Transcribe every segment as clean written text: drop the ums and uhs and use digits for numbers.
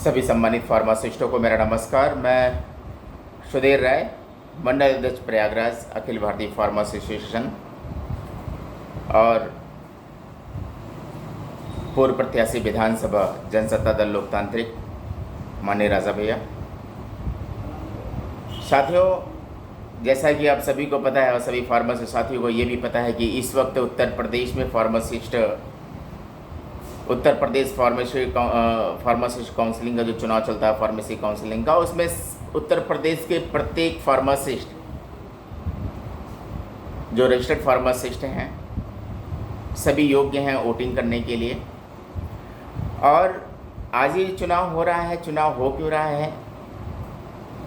सभी सम्मानित फार्मासिस्टों को मेरा नमस्कार। मैं सुधीर राय, मंडल अध्यक्ष प्रयागराज, अखिल भारतीय फार्मासी एसोसिएशन और पूर्व प्रत्याशी विधानसभा जनसत्ता दल लोकतांत्रिक, माननीय राजा भैया। साथियों, जैसा कि आप सभी को पता है और सभी फार्मासी साथियों को ये भी पता है कि इस वक्त उत्तर प्रदेश में उत्तर प्रदेश फार्मासिस्ट काउंसिलिंग का जो चुनाव चलता है, फार्मेसी काउंसिलिंग का, उसमें उत्तर प्रदेश के प्रत्येक फार्मासिस्ट जो रजिस्टर्ड फार्मासिस्ट हैं सभी योग्य हैं वोटिंग करने के लिए। और आज ये चुनाव हो रहा है। चुनाव हो क्यों रहा है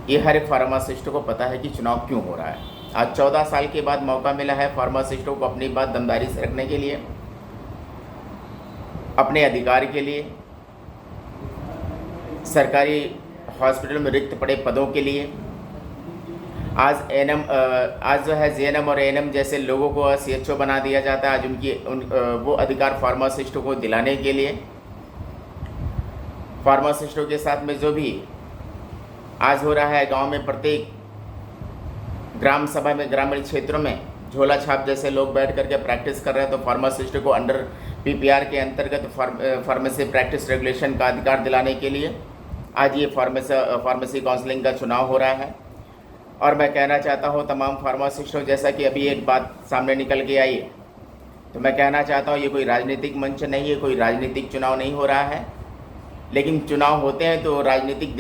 ये हर एक फार्मासिस्ट को पता है कि चुनाव क्यों हो रहा है। आज 14 साल के बाद मौका मिला है फार्मासिस्टों को अपनी बात दमदारी से रखने के लिए, अपने अधिकार के लिए, सरकारी हॉस्पिटल में रिक्त पड़े पदों के लिए। आज जो है जेएनएम और एएनएम जैसे लोगों को सीएचओ बना दिया जाता है। आज वो अधिकार फार्मासिस्टों को दिलाने के लिए, फार्मासिस्टों के साथ में जो भी आज हो रहा है गांव में, प्रत्येक ग्राम सभा में, ग्रामीण क्षेत्रों में झोला छाप जैसे लोग बैठ करके प्रैक्टिस कर रहे हैं, तो फार्मासिस्टों को अंडर पीपीआर के अंतर्गत फार्मेसी प्रैक्टिस रेगुलेशन का अधिकार दिलाने के लिए आज ये फार्मेसी काउंसलिंग का चुनाव हो रहा है। और मैं कहना चाहता हूँ तमाम फार्मासिस्टों, जैसा कि अभी एक बात सामने निकल के आई है, तो मैं कहना चाहता हूँ ये कोई राजनीतिक मंच नहीं है, कोई राजनीतिक चुनाव नहीं हो रहा है। लेकिन चुनाव होते हैं तो राजनीतिक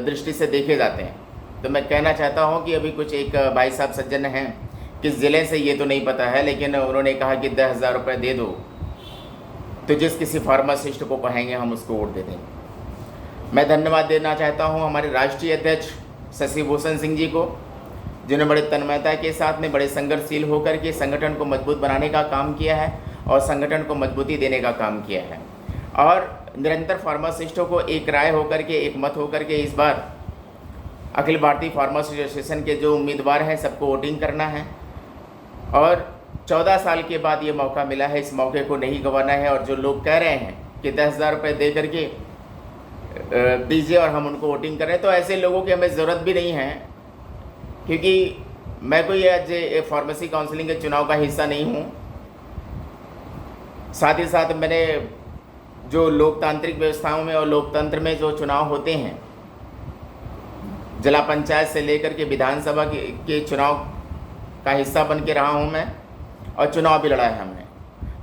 दृष्टि से देखे जाते हैं। तो मैं कहना चाहता हूँ कि अभी कुछ एक भाई साहब सज्जन हैं, किस ज़िले से ये तो नहीं पता है, लेकिन उन्होंने कहा कि 10,000 रुपये दे दो तो जिस किसी फार्मासिस्ट को कहेंगे हम उसको वोट दे देंगे। मैं धन्यवाद देना चाहता हूं हमारे राष्ट्रीय अध्यक्ष शशि भूषण सिंह जी को, जिन्होंने बड़े तन्मयता के साथ में बड़े संघर्षशील होकर के संगठन को मजबूत बनाने का काम किया है और संगठन को मजबूती देने का काम किया है। और निरंतर फार्मासिस्टों को एक राय होकर के, एक मत होकर के इस बार अखिल भारतीय फार्मासी एसोसिएशन के जो उम्मीदवार हैं सबको वोटिंग करना है। और 14 साल के बाद ये मौका मिला है, इस मौके को नहीं गंवाना है। और जो लोग कह रहे हैं कि 10,000 रुपये दे करके दीजिए और हम उनको वोटिंग करें, तो ऐसे लोगों की हमें ज़रूरत भी नहीं है, क्योंकि मैं कोई आज फार्मेसी काउंसिलिंग के चुनाव का हिस्सा नहीं हूँ। साथ ही साथ मैंने जो लोकतांत्रिक व्यवस्थाओं में और लोकतंत्र में जो चुनाव होते हैं, जिला पंचायत से लेकर के विधानसभा के चुनाव का हिस्सा बन के रहा हूँ मैं, और चुनाव भी लड़ा है हमने।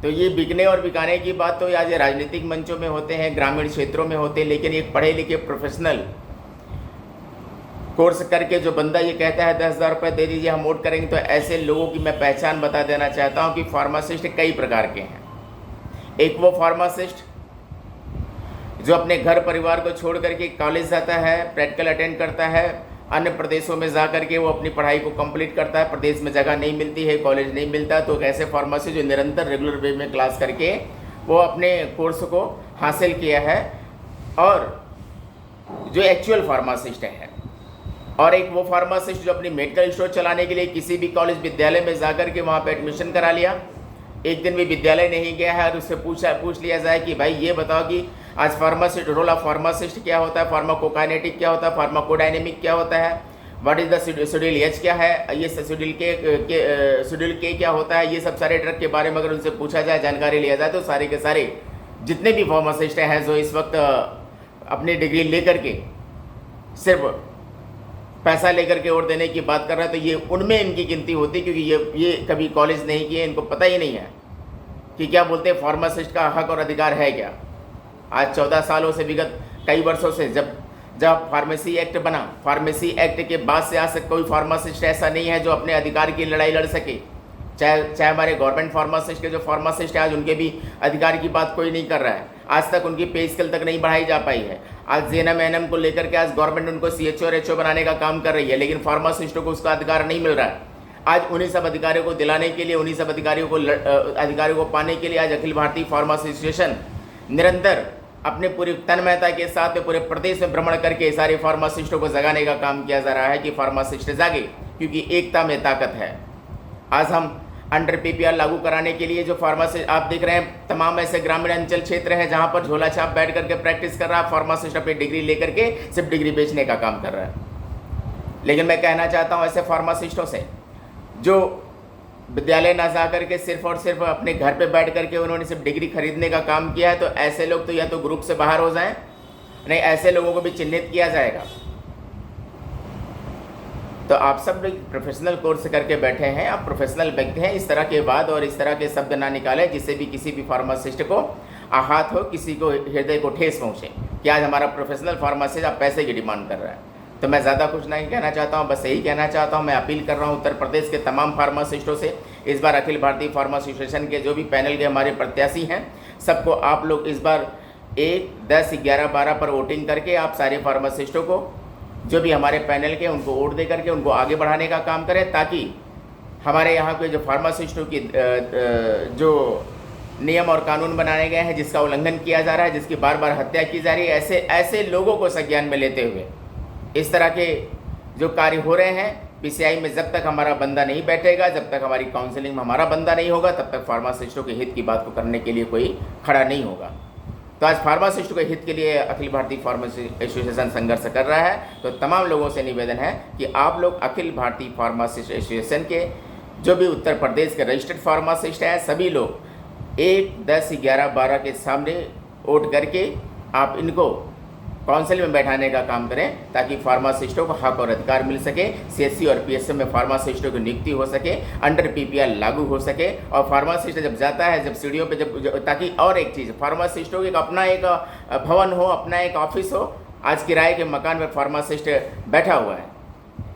तो ये बिकने और बिकाने की बात तो आज राजनीतिक मंचों में होते हैं, ग्रामीण क्षेत्रों में होते हैं, लेकिन एक पढ़े लिखे प्रोफेशनल कोर्स करके जो बंदा ये कहता है 10,000 रुपये दे दीजिए हम वोट करेंगे, तो ऐसे लोगों की मैं पहचान बता देना चाहता हूँ कि फार्मासिस्ट कई प्रकार के हैं। एक वो फार्मासिस्ट जो अपने घर परिवार को छोड़ करके कॉलेज जाता है, प्रैक्टिकल अटेंड करता है, अन्य प्रदेशों में जा करके वो अपनी पढ़ाई को कंप्लीट करता है, प्रदेश में जगह नहीं मिलती है, कॉलेज नहीं मिलता, तो ऐसे फार्मेसी जो निरंतर रेगुलर वे में क्लास करके वो अपने कोर्स को हासिल किया है, और जो एक्चुअल फार्मासिस्ट है। और एक वो फार्मासिस्ट जो अपनी मेडिकल स्टोर चलाने के लिए किसी भी कॉलेज विद्यालय में जा करके वहाँ पर एडमिशन करा लिया, एक दिन भी विद्यालय नहीं गया है और उससे पूछ लिया जाए कि भाई ये बताओ कि आज फार्मासिस्ट, रोल ऑफ फार्मासिस्ट क्या होता है, फार्माकोकाइनेटिक क्या होता है, फार्माकोडायनेमिक क्या होता है, what is the schedule H क्या है, ये शेड्यूल के क्या होता है, ये सब सारे ड्रग के बारे में अगर उनसे पूछा जाए, जानकारी लिया जाए, तो सारे के सारे जितने भी फार्मासिस्ट हैं जो इस वक्त अपनी डिग्री लेकर के सिर्फ पैसा लेकर के वोट देने की बात कर रहे हैं, तो ये उनमें इनकी गिनती होती, क्योंकि ये कभी कॉलेज नहीं किए, इनको पता ही नहीं है कि क्या बोलते हैं फार्मासिस्ट का हक और अधिकार है क्या। आज 14 सालों से, विगत कई वर्षों से जब फार्मेसी एक्ट बना, फार्मेसी एक्ट के बाद से आज तक कोई फार्मासिस्ट ऐसा नहीं है जो अपने अधिकार की लड़ाई लड़ सके। चाहे हमारे गवर्नमेंट फार्मासिस्ट के जो फार्मासिस्ट है आज उनके भी अधिकार की बात कोई नहीं कर रहा है। आज तक उनकी पे स्केल तक नहीं बढ़ाई जा पाई है। आज जेएनएम एएनएम को लेकर के आज गवर्नमेंट उनको सीएचओ और एचओ बनाने का काम कर रही है, लेकिन फार्मासिस्टों को उसका अधिकार नहीं मिल रहा है। आज उन्हीं सब अधिकारियों को दिलाने के लिए, उन्हीं सब अधिकारियों को पाने के लिए आज अखिल भारतीय फार्मासी एसोसिएशन निरंतर अपने पूरी तन्मयता के साथ पूरे प्रदेश में भ्रमण करके सारे फार्मासिस्टों को जगाने का काम किया जा रहा है कि फार्मासिस्ट जागे, क्योंकि एकता में ताकत है। आज हम अंडर पीपीआर लागू कराने के लिए जो फार्मासिस्ट आप देख रहे हैं, तमाम ऐसे ग्रामीण अंचल क्षेत्र है जहां पर झोला छाप बैठ करके प्रैक्टिस कर रहा है, फार्मासिस्ट अपनी डिग्री लेकर के सिर्फ डिग्री बेचने का काम कर रहा है। लेकिन मैं कहना चाहता हूं ऐसे फार्मासिस्टों से जो विद्यालय ना जा करके सिर्फ और सिर्फ अपने घर पे बैठ करके उन्होंने सिर्फ डिग्री खरीदने का काम किया है, तो ऐसे लोग तो या तो ग्रुप से बाहर हो जाएं, नहीं ऐसे लोगों को भी चिन्हित किया जाएगा। तो आप सब लोग प्रोफेशनल कोर्स करके बैठे हैं, आप प्रोफेशनल व्यक्ति हैं, इस तरह के बात और इस तरह के शब्द ना निकालें जिससे भी किसी भी फार्मासिस्ट को आहत हो, किसी को हृदय को ठेस पहुँचे कि आज हमारा प्रोफेशनल फार्मासिस्ट आप पैसे की डिमांड कर रहा है। तो मैं ज़्यादा कुछ नहीं कहना चाहता हूँ, बस यही कहना चाहता हूँ, मैं अपील कर रहा हूँ उत्तर प्रदेश के तमाम फार्मासिस्टों से, इस बार अखिल भारतीय फार्मा एसोसिएशन के जो भी पैनल के हमारे प्रत्याशी हैं, सबको आप लोग इस बार 1, 10, 11, 12 पर वोटिंग करके आप सारे फार्मासिस्टों को जो भी हमारे पैनल के उनको वोट दे करके उनको आगे बढ़ाने का काम करें, ताकि हमारे यहाँ के जो फार्मासिस्टों की जो नियम और कानून बनाए गए हैं, जिसका उल्लंघन किया जा रहा है, जिसकी बार बार हत्या की जा रही है, ऐसे लोगों को संज्ञान में लेते हुए इस तरह के जो कार्य हो रहे हैं, पीसीआई में जब तक हमारा बंदा नहीं बैठेगा, जब तक हमारी काउंसलिंग में हमारा बंदा नहीं होगा, तब तक फार्मासिस्टों के हित की बात को करने के लिए कोई खड़ा नहीं होगा। तो आज फार्मासिस्टों के हित के लिए अखिल भारतीय फार्मेसी एसोसिएशन संघर्ष कर रहा है। तो तमाम लोगों से निवेदन है कि आप लोग अखिल भारतीय फार्मासिस्ट एसोसिएशन के जो भी उत्तर प्रदेश के रजिस्टर्ड फार्मासिस्ट हैं, सभी लोग 1, 10, 11, 12 के सामने वोट करके आप इनको काउंसिल में बैठाने का काम करें, ताकि फार्मासिस्टों को हक और अधिकार मिल सके, सीएससी और पीएससी में फार्मासिस्टों की नियुक्ति हो सके, अंडर पीपीआर लागू हो सके, और फार्मासिस्ट जब जाता है, जब सीढ़ियों पे ताकि और एक चीज़, फार्मासिस्टों के अपना एक भवन हो, अपना एक ऑफिस हो। आज किराए के मकान में फार्मासिस्ट बैठा हुआ है।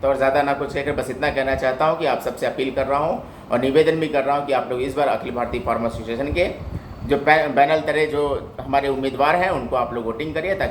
तो और ज़्यादा ना कुछ कहकर बस इतना कहना चाहता हूँ कि आप सबसे अपील कर रहा हूँ और निवेदन भी कर रहा हूँ कि आप लोग इस बार अखिल भारतीय फार्मा एसोसिएशन के जो पैनल तरह जो हमारे उम्मीदवार हैं उनको आप लोग वोटिंग करिए, ताकि